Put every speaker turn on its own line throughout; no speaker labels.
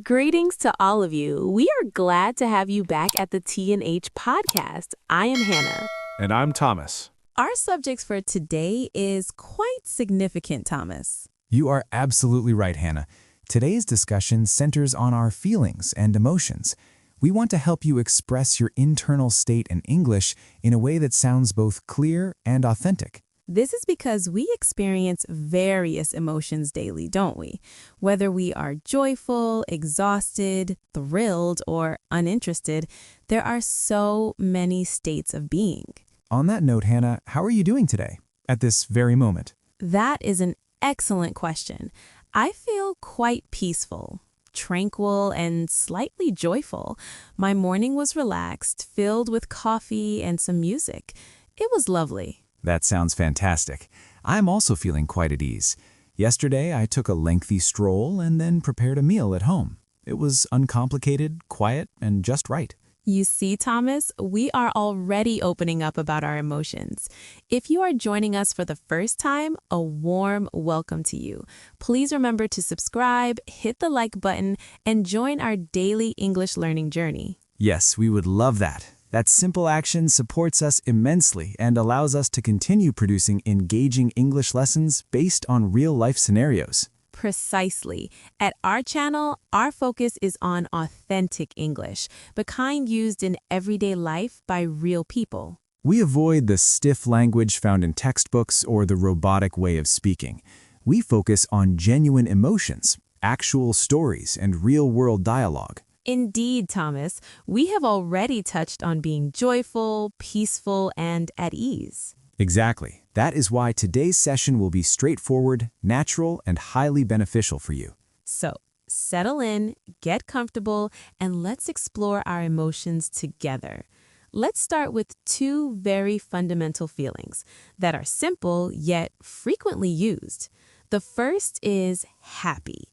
Greetings to all of you. We are glad to have you back at the T&H Podcast. I am Hannah.
And I'm Thomas.
Our subject for today is quite significant, Thomas.
You are absolutely right, Hannah. Today's discussion centers on our feelings and emotions. We want to help you express your internal state in English in a way that sounds both clear and authentic.
This is because we experience various emotions daily, don't we? Whether we are joyful, exhausted, thrilled, or uninterested, there are so many states of being.
On that note, Hannah, how are you doing today, at this very moment?
That is an excellent question. I feel quite peaceful, tranquil, and slightly joyful. My morning was relaxed, filled with coffee and some music. It was lovely.
That sounds fantastic. I'm also feeling quite at ease. Yesterday, I took a lengthy stroll and then prepared a meal at home. It was uncomplicated, quiet, and just right.
You see, Thomas, we are already opening up about our emotions. If you are joining us for the first time, a warm welcome to you. Please remember to subscribe, hit the like button, and join our daily English learning journey.
Yes, we would love that. That simple action supports us immensely and allows us to continue producing engaging English lessons based on real-life scenarios.
Precisely. At our channel, our focus is on authentic English, the kind used in everyday life by real people.
We avoid the stiff language found in textbooks or the robotic way of speaking. We focus on genuine emotions, actual stories, and real-world dialogue.
Indeed, Thomas, we have already touched on being joyful, peaceful, and at ease.
Exactly. That is why today's session will be straightforward, natural, and highly beneficial for you.
So, settle in, get comfortable, and let's explore our emotions together. Let's start with two very fundamental feelings that are simple yet frequently used. The first is happy.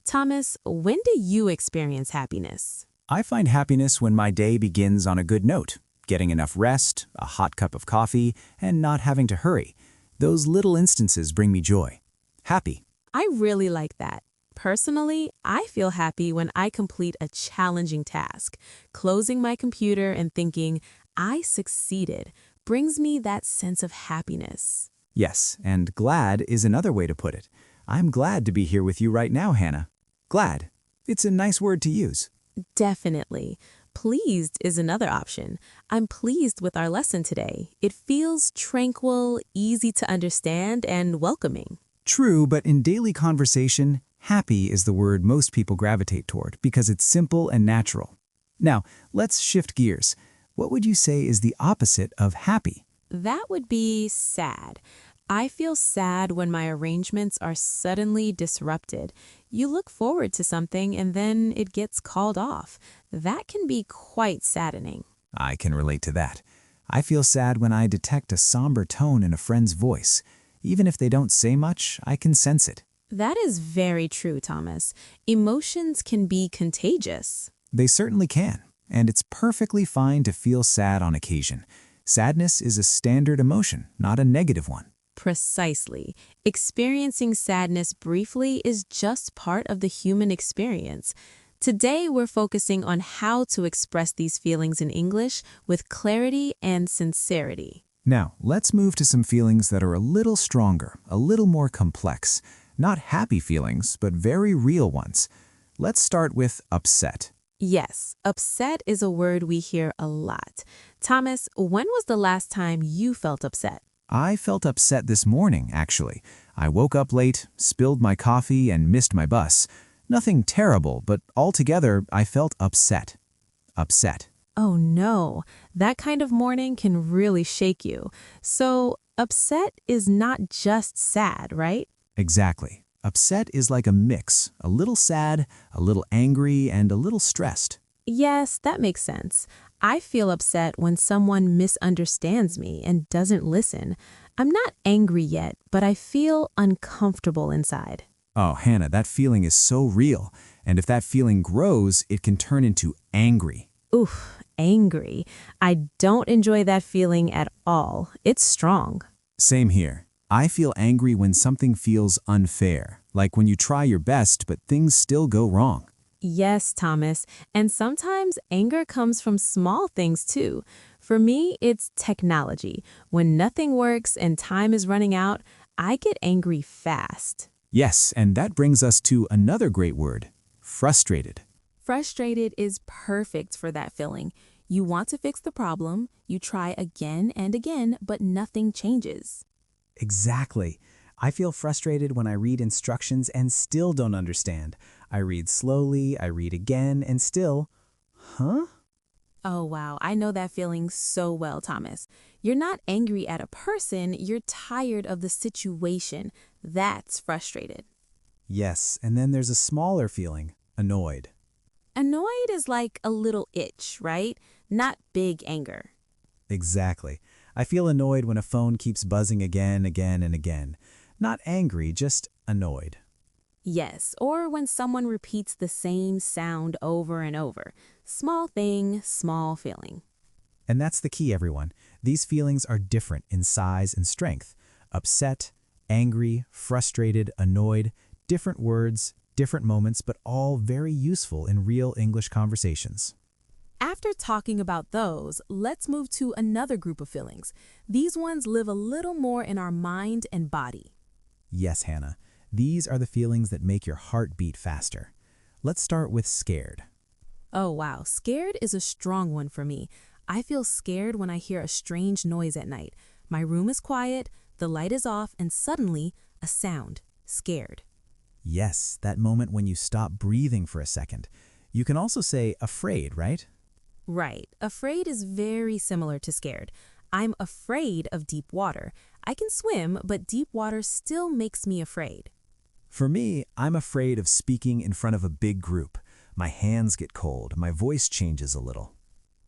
Thomas, when do you experience happiness?
I find happiness when my day begins on a good note, getting enough rest, a hot cup of coffee, and not having to hurry. Those little instances bring me joy. Happy.
I really like that. Personally, I feel happy when I complete a challenging task. Closing my computer and thinking, I succeeded, brings me that sense of happiness.
Yes, and glad is another way to put it. I'm glad to be here with you right now, Hannah. Glad. It's a nice word to use.
Definitely. Pleased is another option. I'm pleased with our lesson today. It feels tranquil, easy to understand, and welcoming.
True, but in daily conversation, happy is the word most people gravitate toward because it's simple and natural. Now, let's shift gears. What would you say is the opposite of happy?
That would be sad. I feel sad when my arrangements are suddenly disrupted. You look forward to something and then it gets called off. That can be quite saddening.
I can relate to that. I feel sad when I detect a somber tone in a friend's voice. Even if they don't say much, I can sense it.
That is very true, Thomas. Emotions can be contagious.
They certainly can, and it's perfectly fine to feel sad on occasion. Sadness is a standard emotion, not a negative one.
Precisely. Experiencing sadness briefly is just part of the human experience. Today, we're focusing on how to express these feelings in English with clarity and sincerity.
Now, let's move to some feelings that are a little stronger, a little more complex. Not happy feelings, but very real ones. Let's start with upset.
Yes, upset is a word we hear a lot. Thomas, when was the last time you felt upset?
I felt upset this morning, actually. I woke up late, spilled my coffee, and missed my bus. Nothing terrible, but altogether, I felt upset. Upset.
Oh no, that kind of morning can really shake you. So, upset is not just sad, right?
Exactly. Upset is like a mix, a little sad, a little angry, and a little stressed.
Yes, that makes sense. I feel upset when someone misunderstands me and doesn't listen. I'm not angry yet, but I feel uncomfortable inside.
Oh, Hannah, that feeling is so real. And if that feeling grows, it can turn into angry.
Oof, angry. I don't enjoy that feeling at all. It's strong.
Same here. I feel angry when something feels unfair, like when you try your best but things still go wrong.
Yes, Thomas. And sometimes anger comes from small things too. For me, it's technology. When nothing works and time is running out, I get angry fast.
Yes, and that brings us to another great word, frustrated.
Frustrated is perfect for that feeling. You want to fix the problem, you try again and again, but nothing changes.
Exactly. I feel frustrated when I read instructions and still don't understand. I read slowly, I read again, and still, huh?
Oh, wow. I know that feeling so well, Thomas. You're not angry at a person, you're tired of the situation. That's frustrated.
Yes, and then there's a smaller feeling, annoyed.
Annoyed is like a little itch, right? Not big anger.
Exactly. I feel annoyed when a phone keeps buzzing again, and again. Not angry, just annoyed.
Yes, or when someone repeats the same sound over and over. Small thing, small feeling.
And that's the key, everyone. These feelings are different in size and strength. Upset, angry, frustrated, annoyed, different words, different moments, but all very useful in real English conversations.
After talking about those, let's move to another group of feelings. These ones live a little more in our mind and body.
Yes, Hannah. These are the feelings that make your heart beat faster. Let's start with scared.
Oh, wow. Scared is a strong one for me. I feel scared when I hear a strange noise at night. My room is quiet, the light is off, and suddenly, a sound. Scared.
Yes, that moment when you stop breathing for a second. You can also say afraid, right?
Right. Afraid is very similar to scared. I'm afraid of deep water. I can swim, but deep water still makes me afraid.
For me, I'm afraid of speaking in front of a big group. My hands get cold, my voice changes a little.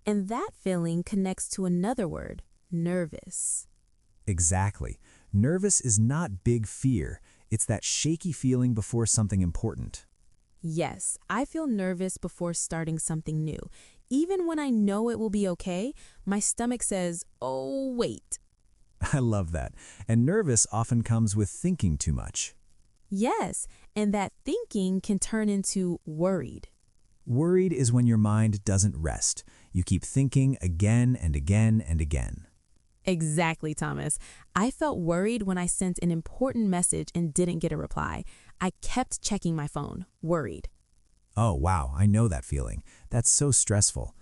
And that feeling connects to another word, nervous.
Exactly. Nervous is not big fear. It's that shaky feeling before something important.
Yes, I feel nervous before starting something new. Even when I know it will be okay, my stomach says, oh, wait.
I love that. And nervous often comes with thinking too much.
Yes, and that thinking can turn into worried.
Worried is when your mind doesn't rest. You keep thinking again and again and again.
Exactly, Thomas. I felt worried when I sent an important message and didn't get a reply. I kept checking my phone, worried.
Oh, wow, I know that feeling. That's so stressful.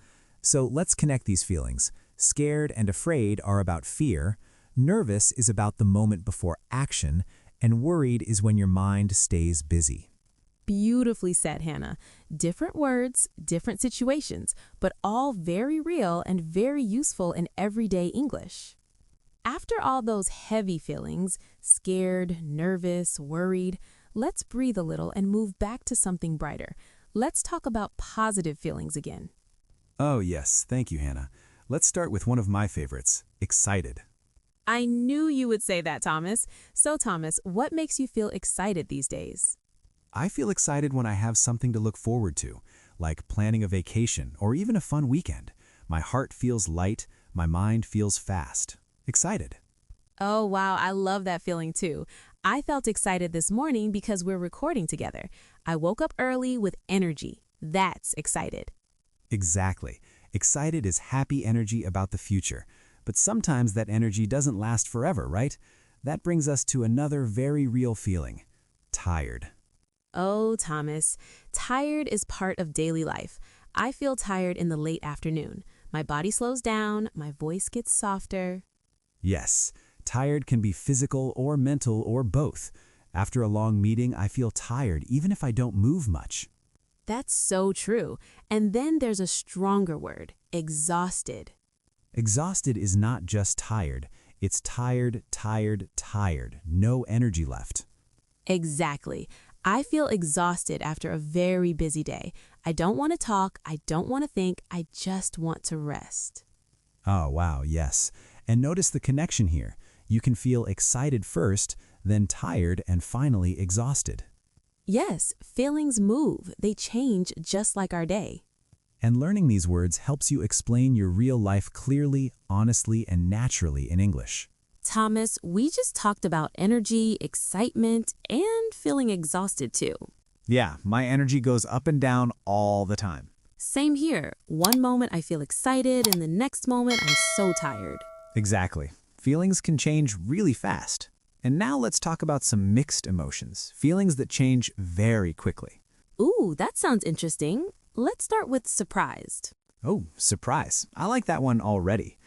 So let's connect these feelings. Scared and afraid are about fear. Nervous is about the moment before action. And worried is when your mind stays busy.
Beautifully said, Hannah. Different words, different situations, but all very real and very useful in everyday English. After all those heavy feelings, scared, nervous, worried, let's breathe a little and move back to something brighter. Let's talk about positive feelings again.
Oh, yes, thank you, Hannah. Let's start with one of my favorites, excited.
I knew you would say that, Thomas. So, Thomas, what makes you feel excited these days?
I feel excited when I have something to look forward to, like planning a vacation or even a fun weekend. My heart feels light, my mind feels fast. Excited.
Oh, wow, I love that feeling too. I felt excited this morning because we're recording together. I woke up early with energy. That's excited.
Exactly. Excited is happy energy about the future. But sometimes that energy doesn't last forever, right? That brings us to another very real feeling, tired.
Oh, Thomas, tired is part of daily life. I feel tired in the late afternoon. My body slows down, my voice gets softer.
Yes, tired can be physical or mental or both. After a long meeting, I feel tired even if I don't move much.
That's so true. And then there's a stronger word, exhausted.
Exhausted is not just tired. It's tired, tired, tired. No energy left.
Exactly. I feel exhausted after a very busy day. I don't want to talk, I don't want to think, I just want to rest.
Oh, wow, yes. And notice the connection here. You can feel excited first, then tired, and finally exhausted.
Yes, feelings move. They change just like our day.
And learning these words helps you explain your real life clearly, honestly, and naturally in English.
Thomas, we just talked about energy, excitement, and feeling exhausted too.
Yeah, my energy goes up and down all the time.
Same here. One moment I feel excited, and the next moment I'm so tired.
Exactly. Feelings can change really fast. And now let's talk about some mixed emotions, feelings that change very quickly.
Ooh, that sounds interesting. Let's start with surprised.
Oh, surprise. I like that one already.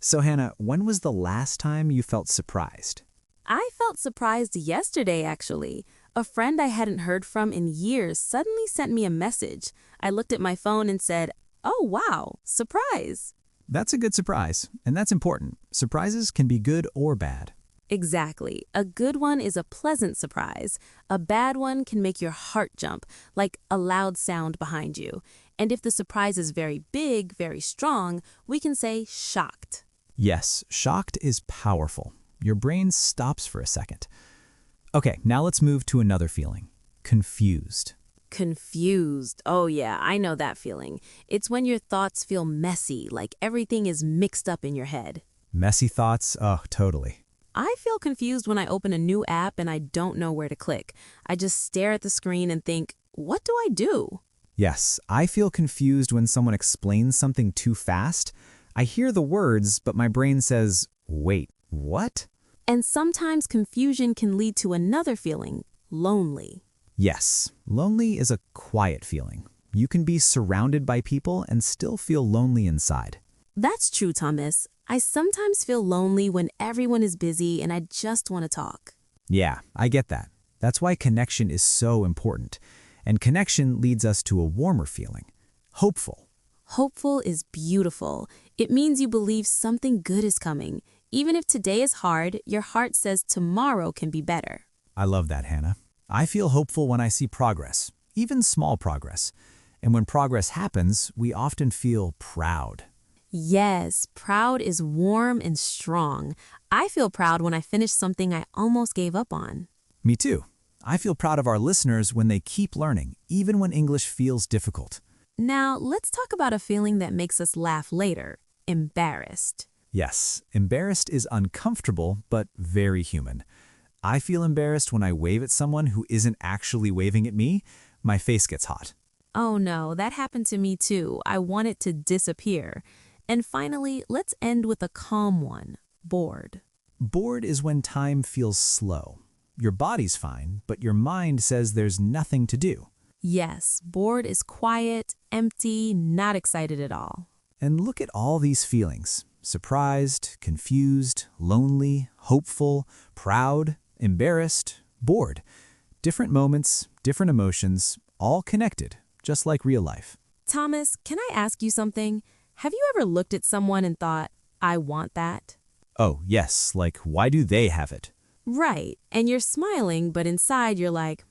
So Hannah, when was the last time you felt surprised?
I felt surprised yesterday, actually. A friend I hadn't heard from in years suddenly sent me a message. I looked at my phone and said, "Oh, wow, surprise."
That's a good surprise, and that's important. Surprises can be good or bad.
Exactly. A good one is a pleasant surprise. A bad one can make your heart jump, like a loud sound behind you. And if the surprise is very big, very strong, we can say shocked.
Yes, shocked is powerful. Your brain stops for a second. Okay, now let's move to another feeling. Confused.
Confused. Oh yeah, I know that feeling. It's when your thoughts feel messy, like everything is mixed up in your head.
Messy thoughts? Oh, totally.
I feel confused when I open a new app and I don't know where to click. I just stare at the screen and think, what do I do?
Yes, I feel confused when someone explains something too fast. I hear the words, but my brain says, wait, what?
And sometimes confusion can lead to another feeling, lonely.
Yes, lonely is a quiet feeling. You can be surrounded by people and still feel lonely inside.
That's true, Thomas. I sometimes feel lonely when everyone is busy and I just want to talk.
Yeah, I get that. That's why connection is so important. And connection leads us to a warmer feeling, hopeful.
Hopeful is beautiful. It means you believe something good is coming. Even if today is hard, your heart says tomorrow can be better.
I love that, Hannah. I feel hopeful when I see progress, even small progress. And when progress happens, we often feel proud.
Yes, proud is warm and strong. I feel proud when I finish something I almost gave up on.
Me too. I feel proud of our listeners when they keep learning, even when English feels difficult.
Now, let's talk about a feeling that makes us laugh later, embarrassed.
Yes, embarrassed is uncomfortable, but very human. I feel embarrassed when I wave at someone who isn't actually waving at me. My face gets hot.
Oh no, that happened to me too. I want it to disappear. And finally, let's end with a calm one, bored.
Bored is when time feels slow. Your body's fine, but your mind says there's nothing to do.
Yes, bored is quiet, empty, not excited at all.
And look at all these feelings. Surprised, confused, lonely, hopeful, proud, embarrassed, bored. Different moments, different emotions, all connected, just like real life.
Thomas, can I ask you something? Have you ever looked at someone and thought, I want that?
Oh, yes, like why do they have it?
Right, and you're smiling, but inside you're like,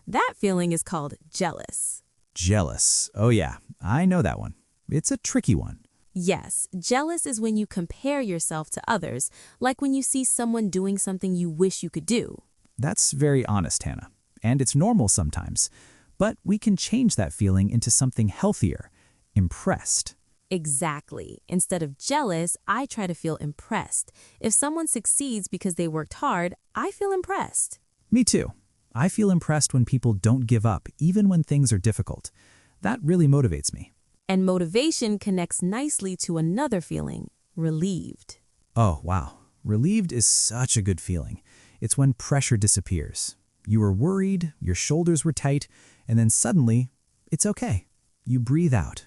that feeling is called jealous.
Jealous. Oh yeah, I know that one. It's a tricky one.
Yes, jealous is when you compare yourself to others, like when you see someone doing something you wish you could do.
That's very honest, Hannah. And it's normal sometimes. But we can change that feeling into something healthier, impressed.
Exactly. Instead of jealous, I try to feel impressed. If someone succeeds because they worked hard, I feel impressed.
Me too. I feel impressed when people don't give up, even when things are difficult. That really motivates me.
And motivation connects nicely to another feeling, relieved.
Oh, wow. Relieved is such a good feeling. It's when pressure disappears. You were worried, your shoulders were tight, and then suddenly, it's okay. You breathe out.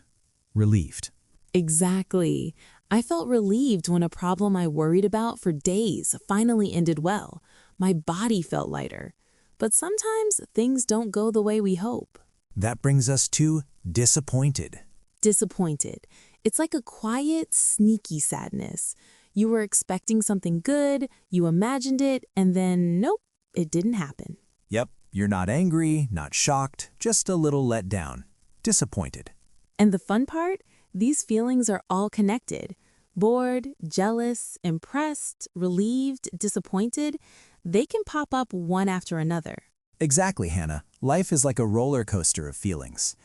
Relieved.
Exactly. I felt relieved when a problem I worried about for days finally ended well. My body felt lighter. But sometimes things don't go the way we hope.
That brings us to disappointed.
Disappointed. It's like a quiet, sneaky sadness. You were expecting something good, you imagined it, and then nope, it didn't happen.
Yep, you're not angry, not shocked, just a little let down. Disappointed.
And the fun part? These feelings are all connected. Bored, jealous, impressed, relieved, disappointed. They can pop up one after another.
Exactly, Hannah. Life is like a roller coaster of feelings.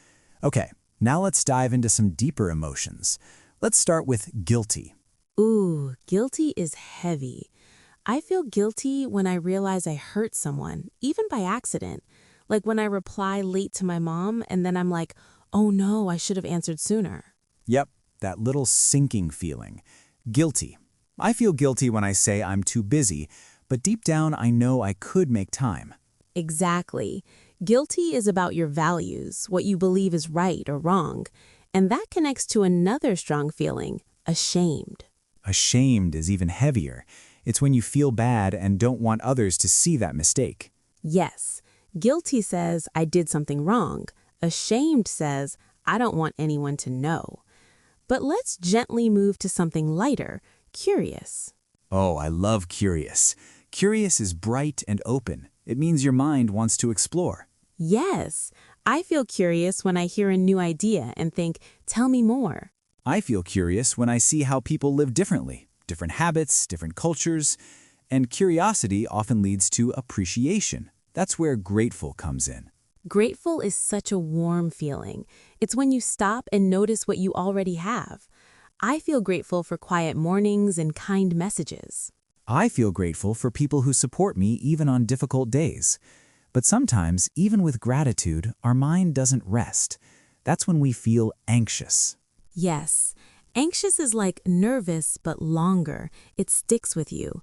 Okay, now let's dive into some deeper emotions. Let's start with guilty.
Ooh, guilty is heavy. I feel guilty when I realize I hurt someone, even by accident. Like when I reply late to my mom and then I'm like, oh no, I should have answered sooner.
Yep, that little sinking feeling. Guilty. I feel guilty when I say I'm too busy, but deep down I know I could make time.
Exactly. Guilty is about your values, what you believe is right or wrong. And that connects to another strong feeling, ashamed.
Ashamed is even heavier. It's when you feel bad and don't want others to see that mistake.
Yes, guilty says I did something wrong. Ashamed says I don't want anyone to know. But let's gently move to something lighter, curious.
Oh, I love curious. Curious is bright and open. It means your mind wants to explore.
Yes, I feel curious when I hear a new idea and think, tell me more.
I feel curious when I see how people live differently, different habits, different cultures, and curiosity often leads to appreciation. That's where grateful comes in.
Grateful is such a warm feeling. It's when you stop and notice what you already have. I feel grateful for quiet mornings and kind messages.
I feel grateful for people who support me even on difficult days. But sometimes, even with gratitude, our mind doesn't rest. That's when we feel anxious.
Yes, anxious is like nervous but longer. It sticks with you.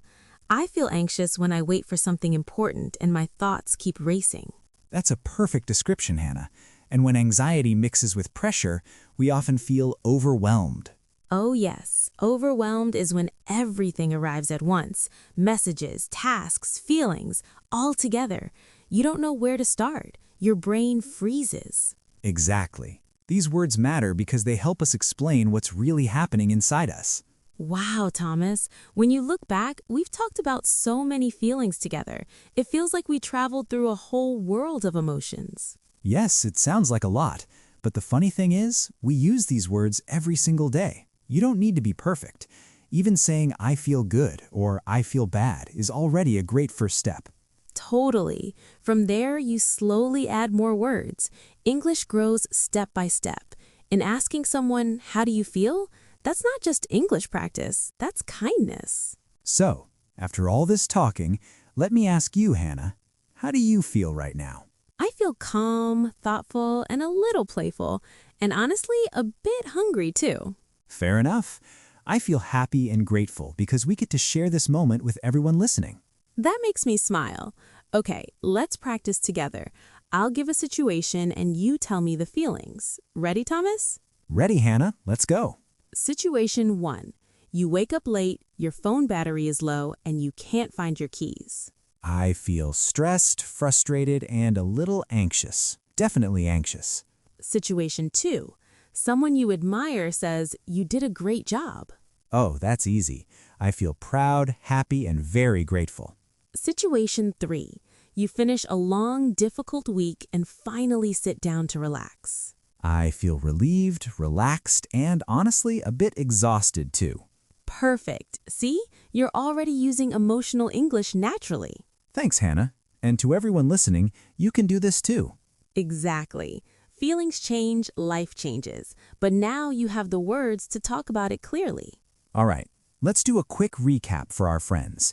I feel anxious when I wait for something important and my thoughts keep racing.
That's a perfect description, Hannah. And when anxiety mixes with pressure, we often feel overwhelmed.
Oh yes, overwhelmed is when everything arrives at once. Messages, tasks, feelings, all together. You don't know where to start. Your brain freezes.
Exactly. These words matter because they help us explain what's really happening inside us.
Wow, Thomas. When you look back, we've talked about so many feelings together. It feels like we traveled through a whole world of emotions.
Yes, it sounds like a lot. But the funny thing is, we use these words every single day. You don't need to be perfect. Even saying I feel good or I feel bad is already a great first step.
Totally. From there, you slowly add more words. English grows step by step. In asking someone, how do you feel? That's not just English practice, that's kindness.
So, after all this talking, let me ask you, Hannah, how do you feel right now?
I feel calm, thoughtful, and a little playful, and honestly, a bit hungry too.
Fair enough. I feel happy and grateful because we get to share this moment with everyone listening.
That makes me smile. Okay, let's practice together. I'll give a situation and you tell me the feelings. Ready, Thomas?
Ready, Hannah. Let's go.
Situation 1. You wake up late, your phone battery is low, and you can't find your keys.
I feel stressed, frustrated, and a little anxious. Definitely anxious.
Situation 2. Someone you admire says, you did a great job.
Oh, that's easy. I feel proud, happy, and very grateful.
Situation 3. You finish a long, difficult week and finally sit down to relax.
I feel relieved, relaxed, and honestly a bit exhausted too.
Perfect. See? You're already using emotional English naturally.
Thanks, Hannah. And to everyone listening, you can do this too.
Exactly. Feelings change, life changes. But now you have the words to talk about it clearly.
All right, let's do a quick recap for our friends.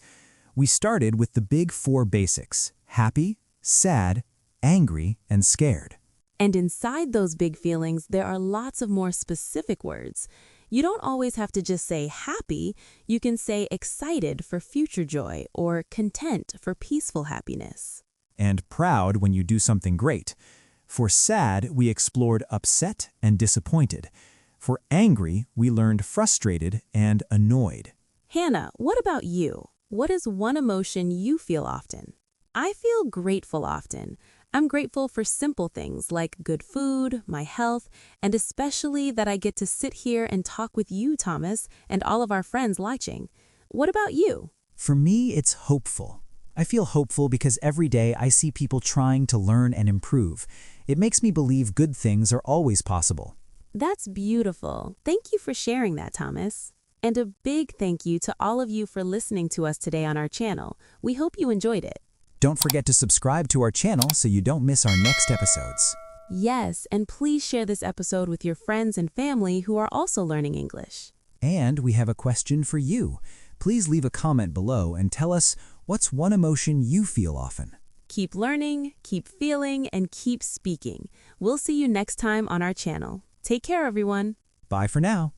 We started with the big 4 basics: happy, sad, angry, and scared.
And inside those big feelings, there are lots of more specific words. You don't always have to just say happy. You can say excited for future joy or content for peaceful happiness.
And proud when you do something great. For sad, we explored upset and disappointed. For angry, we learned frustrated and annoyed.
Hannah, what about you? What is one emotion you feel often? I feel grateful often. I'm grateful for simple things like good food, my health, and especially that I get to sit here and talk with you, Thomas, and all of our friends watching. What about you?
For me, it's hopeful. I feel hopeful because every day I see people trying to learn and improve. It makes me believe good things are always possible.
That's beautiful. Thank you for sharing that, Thomas. And a big thank you to all of you for listening to us today on our channel. We hope you enjoyed it.
Don't forget to subscribe to our channel so you don't miss our next episodes.
Yes, and please share this episode with your friends and family who are also learning English.
And we have a question for you. Please leave a comment below and tell us what's one emotion you feel often.
Keep learning, keep feeling, and keep speaking. We'll see you next time on our channel. Take care, everyone.
Bye for now.